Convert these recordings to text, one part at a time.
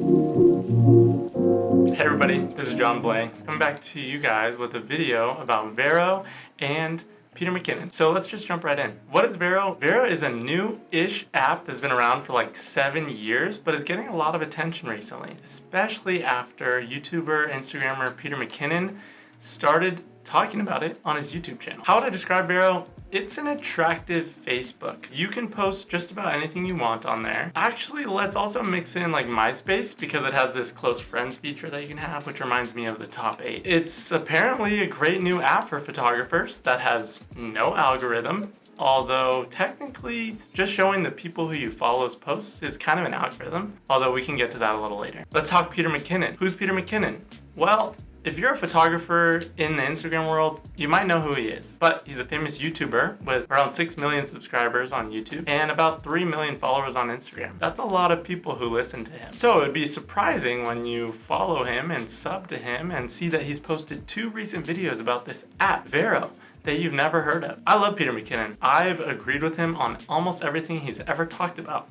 Hey everybody, this is John Blay, coming back to you guys with a video about VERO and Peter Mckinnon. So let's just jump right in. What is VERO? VERO is a new-ish app that's been around for like 7 years, but is getting a lot of attention recently, especially after YouTuber, Instagrammer Peter Mckinnon started talking about it on his YouTube channel. How would I describe VERO? It's an attractive Facebook. You can post just about anything you want on there. Actually, let's also mix in like MySpace because it has this close friends feature that you can have, which reminds me of the top 8. It's apparently a great new app for photographers that has no algorithm. Although technically just showing the people who you follow's posts is kind of an algorithm, although we can get to that a little later. Let's talk Peter Mckinnon. Who's Peter Mckinnon? Well, if you're a photographer in the Instagram world, you might know who he is. But he's a famous YouTuber with around 6 million subscribers on YouTube and about 3 million followers on Instagram. That's a lot of people who listen to him. So it would be surprising when you follow him and sub to him and see that he's posted 2 recent videos about this app, VERO, that you've never heard of. I love Peter Mckinnon. I've agreed with him on almost everything he's ever talked about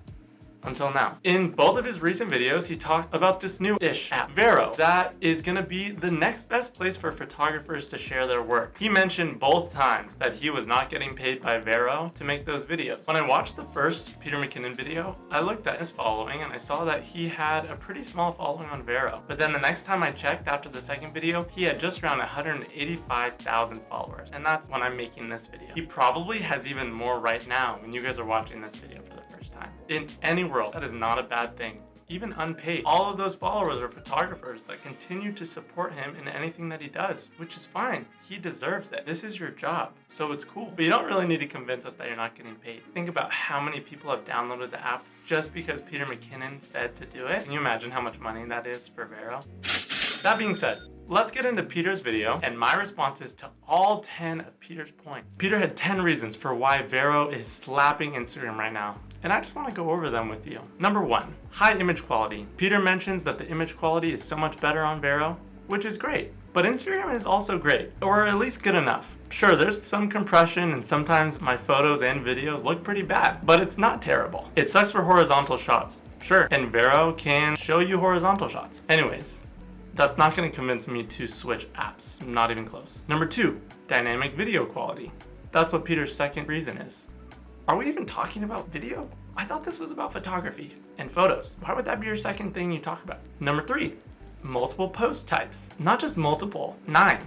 until now. In both of his recent videos, he talked about this new-ish app, VERO, that is gonna be the next best place for photographers to share their work. He mentioned both times that he was not getting paid by VERO to make those videos. When I watched the first Peter Mckinnon video, I looked at his following and I saw that he had a pretty small following on VERO. But then the next time I checked after the second video, he had just around 185,000 followers. And that's when I'm making this video. He probably has even more right now when you guys are watching this video for the first time. In any world, that is not a bad thing. Even unpaid. All of those followers are photographers that continue to support him in anything that he does, which is fine. He deserves that. This is your job, so it's cool. But you don't really need to convince us that you're not getting paid. Think about how many people have downloaded the app just because Peter Mckinnon said to do it. Can you imagine how much money that is for VERO? That being said, let's get into Peter's video and my responses to all 10 of Peter's points. Peter had 10 reasons for why VERO is slapping Instagram right now, and I just want to go over them with you. Number 1, high image quality. Peter mentions that the image quality is so much better on VERO, which is great, but Instagram is also great, or at least good enough. Sure, there's some compression and sometimes my photos and videos look pretty bad, but it's not terrible. It sucks for horizontal shots, sure, and VERO can show you horizontal shots. Anyways, that's not going to convince me to switch apps, not even close. Number 2, dynamic video quality. That's what Peter's second reason is. Are we even talking about video? I thought this was about photography and photos. Why would that be your second thing you talk about? Number 3, multiple post types. Not just multiple, 9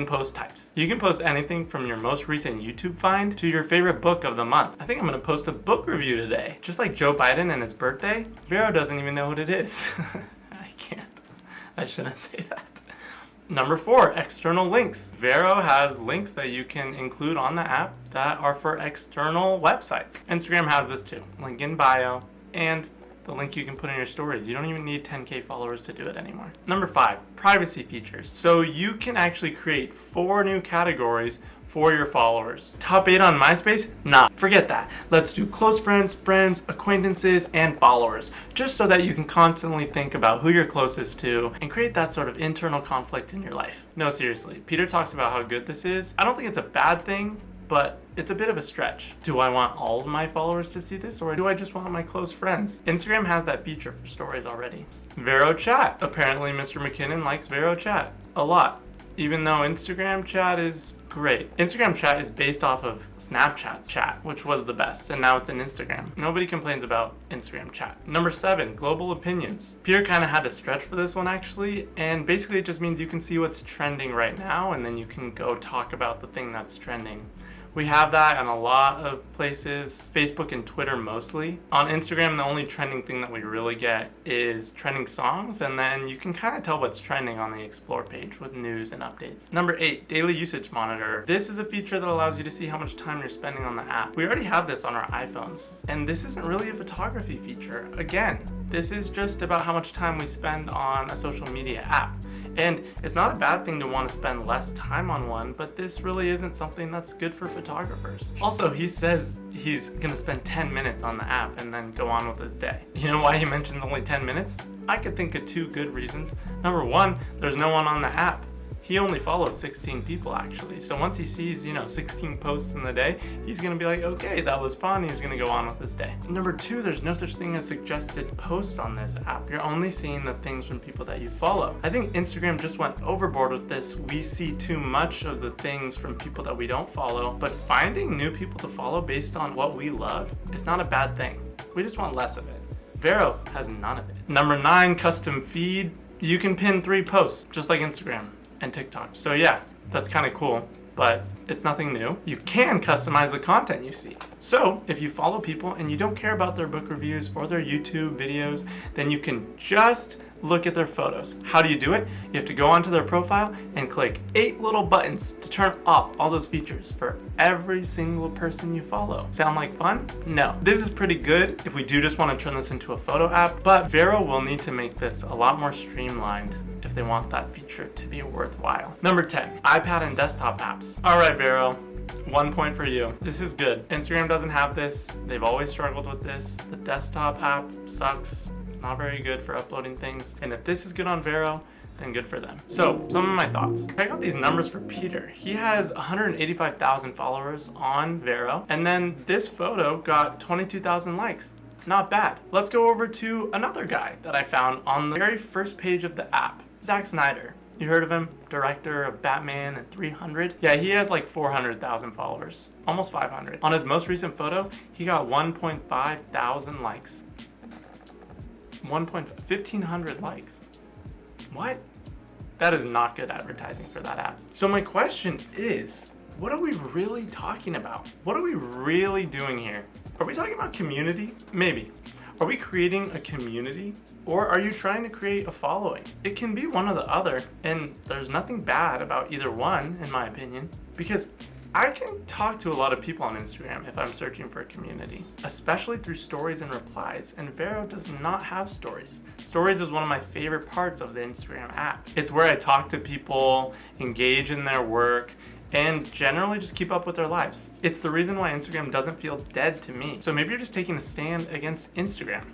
post types. You can post anything from your most recent YouTube find to your favorite book of the month. I think I'm gonna post a book review today. Just like Joe Biden and his birthday, VERO doesn't even know what it is. I shouldn't say that. Number 4, external links. VERO has links that you can include on the app that are for external websites. Instagram has this too. Link in bio and the link you can put in your stories. You don't even need 10K followers to do it anymore. Number 5, privacy features. So you can actually create 4 new categories for your followers. Top 8 on MySpace? Nah, forget that. Let's do close friends, friends, acquaintances, and followers, just so that you can constantly think about who you're closest to and create that sort of internal conflict in your life. No, seriously, Peter talks about how good this is. I don't think it's a bad thing, but it's a bit of a stretch. Do I want all of my followers to see this, or do I just want my close friends? Instagram has that feature for stories already. VERO chat. Apparently Mr. Mckinnon likes VERO chat a lot, even though Instagram chat is great. Instagram chat is based off of Snapchat's chat, which was the best, and now it's in Instagram. Nobody complains about Instagram chat. Number 7, global opinions. Peter kind of had to stretch for this one actually, and basically it just means you can see what's trending right now, and then you can go talk about the thing that's trending. We have that in a lot of places, Facebook and Twitter mostly. On Instagram, the only trending thing that we really get is trending songs, and then you can kind of tell what's trending on the Explore page with news and updates. Number 8, daily usage monitor. This is a feature that allows you to see how much time you're spending on the app. We already have this on our iPhones, and this isn't really a photography feature. Again, this is just about how much time we spend on a social media app. And it's not a bad thing to want to spend less time on one, but this really isn't something that's good for photographers. Also, he says he's gonna spend 10 minutes on the app and then go on with his day. You know why he mentions only 10 minutes? I could think of 2 good reasons. Number 1, there's no one on the app. He only follows 16 people actually. So once he sees, 16 posts in the day, he's gonna be like, okay, that was fun. He's gonna go on with his day. Number 2, there's no such thing as suggested posts on this app. You're only seeing the things from people that you follow. I think Instagram just went overboard with this. We see too much of the things from people that we don't follow, but finding new people to follow based on what we love is not a bad thing. We just want less of it. VERO has none of it. Number 9, custom feed. You can pin 3 posts, just like Instagram and TikTok. So yeah, that's kind of cool, but it's nothing new. You can customize the content you see. So if you follow people and you don't care about their book reviews or their YouTube videos, then you can just look at their photos. How do you do it? You have to go onto their profile and click 8 little buttons to turn off all those features for every single person you follow. Sound like fun? No. This is pretty good if we do just want to turn this into a photo app, but VERO will need to make this a lot more streamlined if they want that feature to be worthwhile. Number 10, iPad and desktop apps. All right, VERO. 1 point for you. This is good. Instagram doesn't have this. They've always struggled with this. The desktop app sucks. It's not very good for uploading things. And if this is good on VERO, then good for them. So, some of my thoughts. Check out these numbers for Peter. He has 185,000 followers on VERO, and then this photo got 22,000 likes. Not bad. Let's go over to another guy that I found on the very first page of the app, Zack Snyder. You heard of him? Director of Batman and 300. Yeah, he has like 400,000 followers, almost 500. On his most recent photo, he got 1.5 thousand likes. 1,500 likes. What? That is not good advertising for that app. So my question is, what are we really talking about? What are we really doing here? Are we talking about community? Maybe. Are we creating a community, or are you trying to create a following? It can be one or the other, and there's nothing bad about either one, in my opinion, because I can talk to a lot of people on Instagram if I'm searching for a community, especially through stories and replies, and VERO does not have stories. Stories is one of my favorite parts of the Instagram app. It's where I talk to people, engage in their work, and generally just keep up with their lives. It's the reason why Instagram doesn't feel dead to me. So maybe you're just taking a stand against Instagram.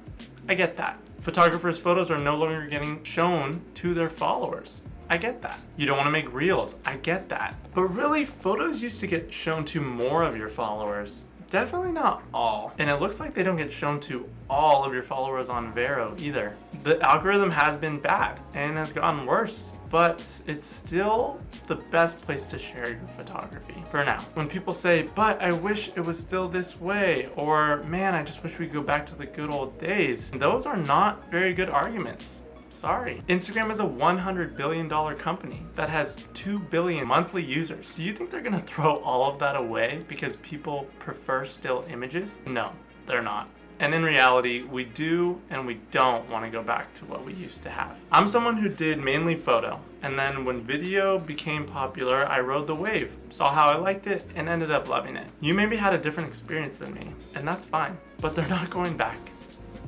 I get that. Photographers' photos are no longer getting shown to their followers. I get that. You don't want to make reels. I get that. But really, photos used to get shown to more of your followers. Definitely not all. And it looks like they don't get shown to all of your followers on VERO either. The algorithm has been bad and has gotten worse, but it's still the best place to share your photography for now. When people say, but I wish it was still this way, or man, I just wish we could go back to the good old days, those are not very good arguments. Sorry. Instagram is a $100 billion company that has 2 billion monthly users. Do you think they're gonna throw all of that away because people prefer still images? No, they're not. And in reality, we do and we don't want to go back to what we used to have. I'm someone who did mainly photo, and then when video became popular, I rode the wave, saw how I liked it, and ended up loving it. You maybe had a different experience than me, and that's fine, but they're not going back.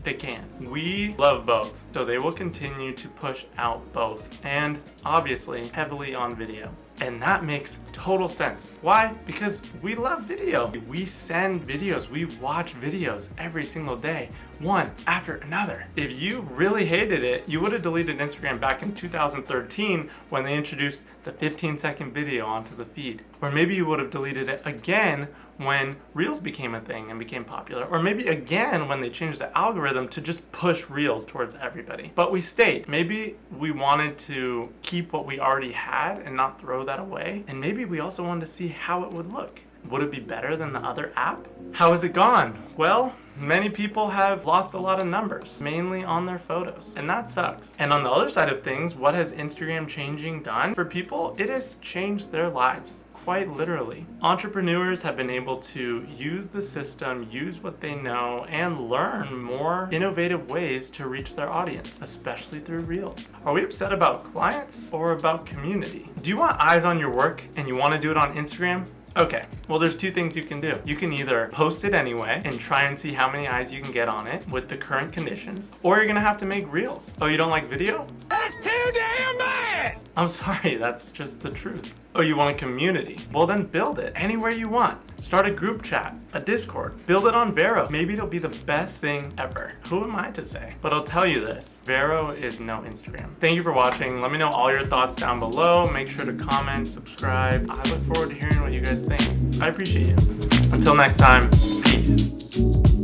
They can. We love both, so they will continue to push out both, and obviously heavily on video. And that makes total sense. Why? Because we love video. We send videos, we watch videos every single day, one after another. If you really hated it, you would have deleted Instagram back in 2013 when they introduced the 15-second video onto the feed. Or maybe you would have deleted it again when Reels became a thing and became popular. Or maybe again when they changed the algorithm to just push Reels towards everybody. But we stayed. Maybe we wanted to keep what we already had and not throw that away. And maybe we also wanted to see how it would look. Would it be better than the other app? How has it gone? Well, many people have lost a lot of numbers, mainly on their photos, and that sucks. And on the other side of things, what has Instagram changing done for people? It has changed their lives. Quite literally. Entrepreneurs have been able to use the system, use what they know, and learn more innovative ways to reach their audience, especially through Reels. Are we upset about clients or about community? Do you want eyes on your work and you want to do it on Instagram? Okay, well there's 2 things you can do. You can either post it anyway and try and see how many eyes you can get on it with the current conditions, or you're gonna have to make Reels. Oh, you don't like video? That's too damn bad! I'm sorry, that's just the truth. Oh, you want a community? Well, then build it anywhere you want. Start a group chat, a Discord. Build it on VERO. Maybe it'll be the best thing ever. Who am I to say? But I'll tell you this, VERO is no Instagram. Thank you for watching. Let me know all your thoughts down below. Make sure to comment, subscribe. I look forward to hearing what you guys think. I appreciate you. Until next time, peace.